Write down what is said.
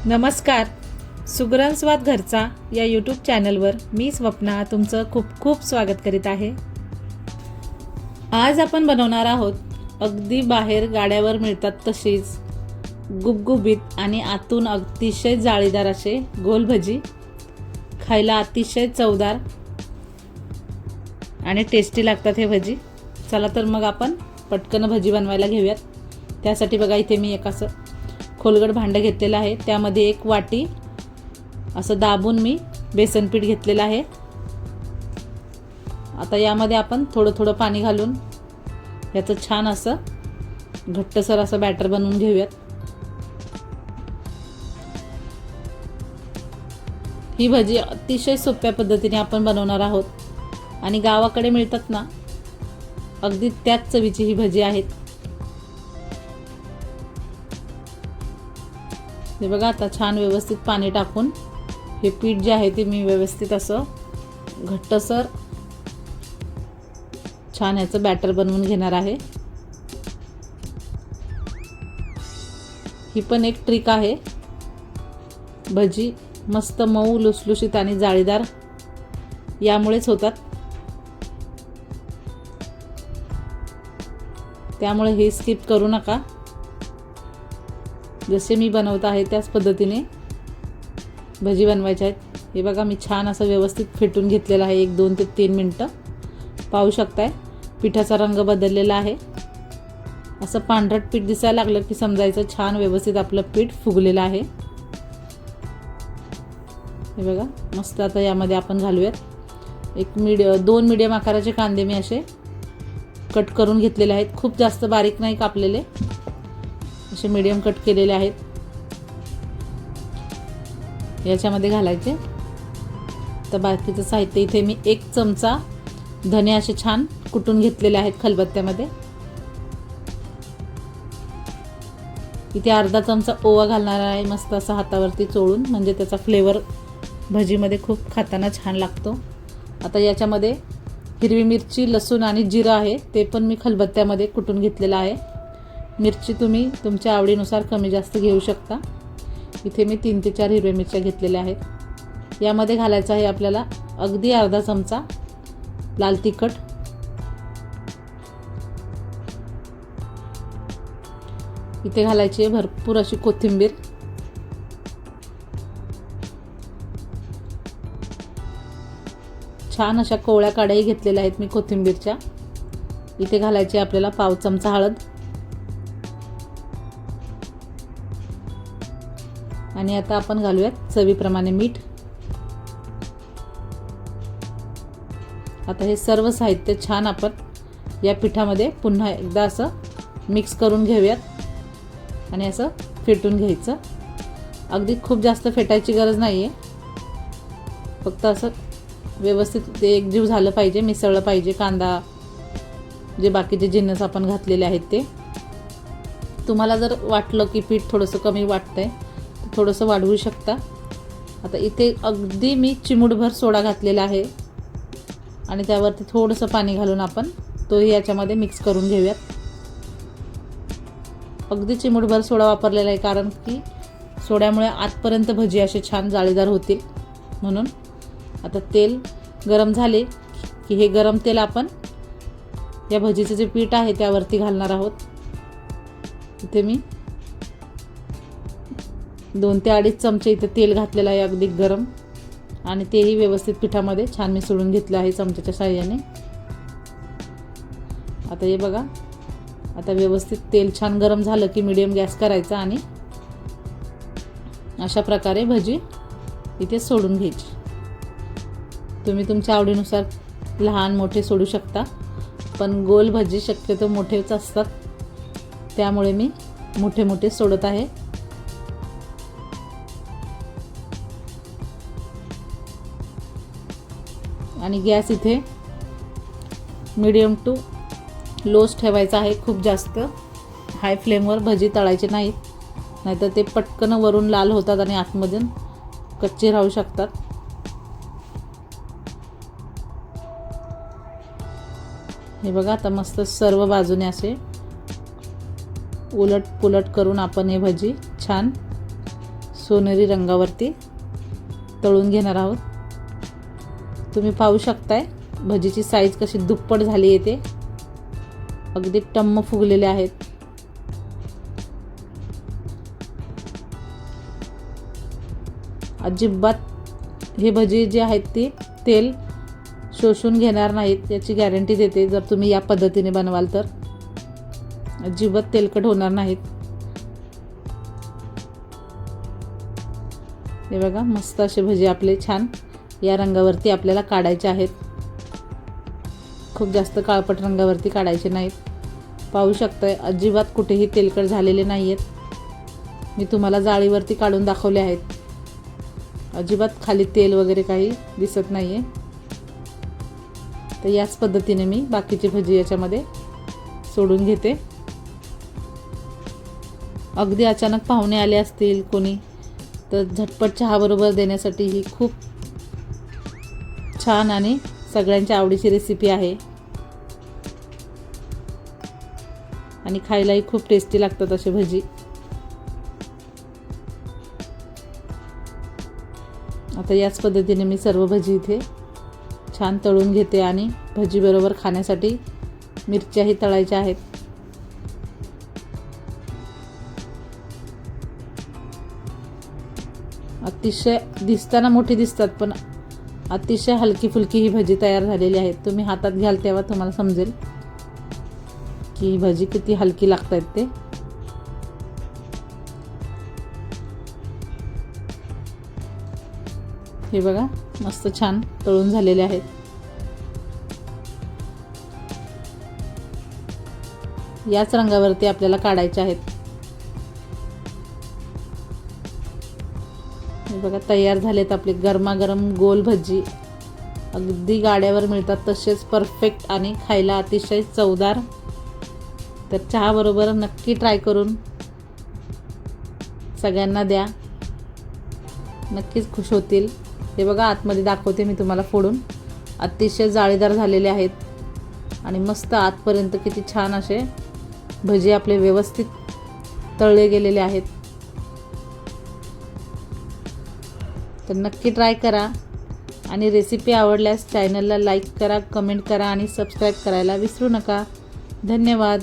नमस्कार. सुगरण स्वाद घरचा या यूट्यूब चॅनलवर मी स्वप्ना तुमचं खूप खूप स्वागत करीत आहे. आज आपण बनवणार आहोत अगदी बाहेर गाड्यावर मिळतात तशीच गुबगुबीत आणि आतून अतिशय जाळीदार असे गोल भजी. खायला अतिशय चवदार आणि टेस्टी लागतात हे भजी. चला तर मग आपण पटकन भजी बनवायला घेऊयात. त्यासाठी बघा इथे मी एक असं खोलगट भांडं घेतलेलं आहे. त्यामध्ये एक वाटी असं दाबून मी बेसन पीठ घेतलेलं आहे. आता यामध्ये आपण थोडं थोडं पाणी घालून याचं छान असं घट्टसर असं बॅटर बनवून घेऊयात. ही भजी अतिशय सोप्या पद्धतीने आपण बनवणार आहोत आणि गावाकडे मिळतात ना अगदी त्याच चवीची ही भजी आहेत. हे बघा आता छान व्यवस्थित पाणी टाकून हे पीठ जे आहे ते मी व्यवस्थित असं घट्टसर छान याचं बॅटर बनवून घेणार आहे. ही पण एक ट्रिक आहे. भजी मस्त मऊ लुसलुशीत आणि जाळीदार यामुळेच होतात. त्यामुळे हे स्किप करू नका. जसे मी बनवत आहे त्याच पद्धतीने भजी बनवायच्या आहेत. हे बघा मी छान असं व्यवस्थित फेटून घेतलेलं आहे. 1-2 ते 3 मिनटं. पाहू शकताय पिठाचा रंग बदललेला आहे. असं पांढरट पीठ दिसायला लागलं की समजायचं छान व्यवस्थित आपलं पीठ फुगलेलं आहे. हे बघा मस्त. आता यामध्ये आपण घालूयात 2 मीडियम आकाराचे कांदे मी असे कट करून घेतलेले आहेत. खूप जास्त बारीक नाही कापलेले, असे मीडियम कट केलेले आहेत. याच्यामध्ये घालायचे. तर बाकीचं साहित्य इथे मी 1 चमचा धने असे छान कुटून घेतलेले आहेत खलबत्त्यामध्ये. इथे अर्धा चमचा ओवा घालणार आहे मस्त असा हातावरती चोळून, म्हणजे त्याचा फ्लेवर भजीमध्ये खूप खाताना छान लागतो. आता याच्यामध्ये हिरवी मिरची, लसूण आणि जिरं आहे ते पण मी खलबत्त्यामध्ये कुटून घेतलेलं आहे. मिरची तुम्ही तुमच्या आवडीनुसार कमी जास्त घेऊ शकता. इथे मी 3 ते 4 हिरव्या मिरच्या घेतलेल्या आहेत. यामध्ये घालायचं आहे आपल्याला अगदी अर्धा चमचा लाल तिखट. इथे घालायची आहे भरपूर अशी कोथिंबीर. छान अशा कोवळ्या काड्याही घेतलेल्या आहेत मी कोथिंबीरच्या. इथे घालायची आपल्याला पाव चमचा हळद आणि आता आपण घालूयात चवीप्रमाणे मीठ. आता हे सर्व साहित्य छान आपण या पिठामध्ये पुन्हा एकदा असं मिक्स करून घेऊयात आणि असं फेटून घ्यायचं. अगदी खूप जास्त फेटायची गरज नाही आहे. फक्त असं व्यवस्थित ते एकजीव झालं पाहिजे, मिसळलं पाहिजे. कांदा जे बाकीचे जिन्नस आपण घातलेले आहेत ते. तुम्हाला जर वाटलं की पीठ थोडंसं कमी वाटतंय तर थोडंसं वाढवू शकता. आता इथे अगदी मी चिमूटभर सोडा घातलेला आहे आणि त्यावरती थोडंसं पाणी घालून आपण तोही याच्यामध्ये मिक्स करून घेऊयात. अगदी चिमूटभर सोडा वापरलेला आहे कारण की सोड्यामुळे आतपर्यंत भजी असे छान जाळीदार होतील म्हणून. आता तेल गरम झाले की हे गरम तेल आपण या भजीचं जे पीठ आहे त्यावरती घालणार आहोत. इथे मी 2 ते 2.5 चमचे इथे तेल घातलेलं आहे अगदी गरम आणि तेही व्यवस्थित पिठामध्ये छान मिसळून घेतलं आहे चमच्याच्या साहाय्याने. आता हे बघा आता व्यवस्थित तेल छान गरम झालं की मीडियम गॅस करायचा आणि अशा प्रकारे भजी इथे सोडून घ्यायची. तुम्ही तुमच्या आवडीनुसार लहान मोठे सोडू शकता, पण गोल भजी शक्यतो मोठेच असतात त्यामुळे मी मोठे मोठे सोडत आहे. आणि गॅस इथे मीडियम टू लोच ठेवायचा आहे. खूप जास्त हाय फ्लेमवर भजी तळायचे नाहीत, नाहीतर ते पटकन वरून लाल होतात आणि आतमधून कच्चे राहू शकतात. हे बघा आता मस्त सर्व बाजूने असे उलट पुलट करून आपण हे भजी छान सोनेरी रंगावरती तळून घेणार आहोत. तुम्ही पाहू शकताय भजीची साईज कशी दुप्पट झाली आहे, ते अगदी टम्म फुगलेले आहेत. अजिबात हे भजी जे आहेत ती तेल शोषून घेणार नाहीत याची गॅरंटी देते. जर तुम्ही या पद्धतीने बनवाल तर अजिबात तेलकट होणार नाहीत. हे बघा मस्त असे भजी आपले छान या रंगावरती आपल्याला काढायचे आहेत. खूप जास्त काळपट रंगावरती काढायचे नाहीत. पाहू शकताय अजिबात कुठेही तेलकट झालेले नाही आहेत. मी तुम्हाला जाळीवरती काढून दाखवले आहेत. अजिबात खाली तेल वगैरे काही दिसत नाही आहे. तर याच पद्धतीने मी बाकीची भजी याच्यामध्ये सोडून घेते. अगदी अचानक पाहुणे आले असतील कोणी तर झटपट चहाबरोबर देण्यासाठी ही खूप छान आणि सगळ्यांच्या आवडीची रेसिपी आहे आणि खायलाही खूप टेस्टी लागतात असे भजी. आता याच पद्धतीने मी सर्व भजी इथे छान तळून घेते आणि भजीबरोबर खाण्यासाठी मिरच्याही तळायच्या आहेत. अतिशय दिसताना मोठी दिसतात पण अतिशय हलकी फुलकी ही भजी तयार झालेली आहे. तुम्ही हातात घ्याल तेव्हा तुम्हाला समजेल की ही भजी किती हलकी लागतात ते. हे बघा मस्त छान तळून झालेले आहेत. याच रंगावरती आपल्याला काढायचे आहेत. हे बघा तयार झालेत आपले गरमागरम गोल भजी. अगदी गाड्यावर मिळतात तसेच परफेक्ट आणि खायला अतिशय चवदार. तर चहाबरोबर नक्की ट्राय करून सगळ्यांना द्या, नक्कीच खुश होतील. हे बघा आतमध्ये दाखवते मी तुम्हाला फोडून. अतिशय जाळीदार झालेले आहेत आणि मस्त आतपर्यंत किती छान असे भजी आपले व्यवस्थित तळले गेलेले आहेत. तर नक्की ट्राय करा आणि रेसिपी आवडल्यास चॅनलला लाईक करा, कमेंट करा आणि सबस्क्राईब करायला विसरू नका. धन्यवाद.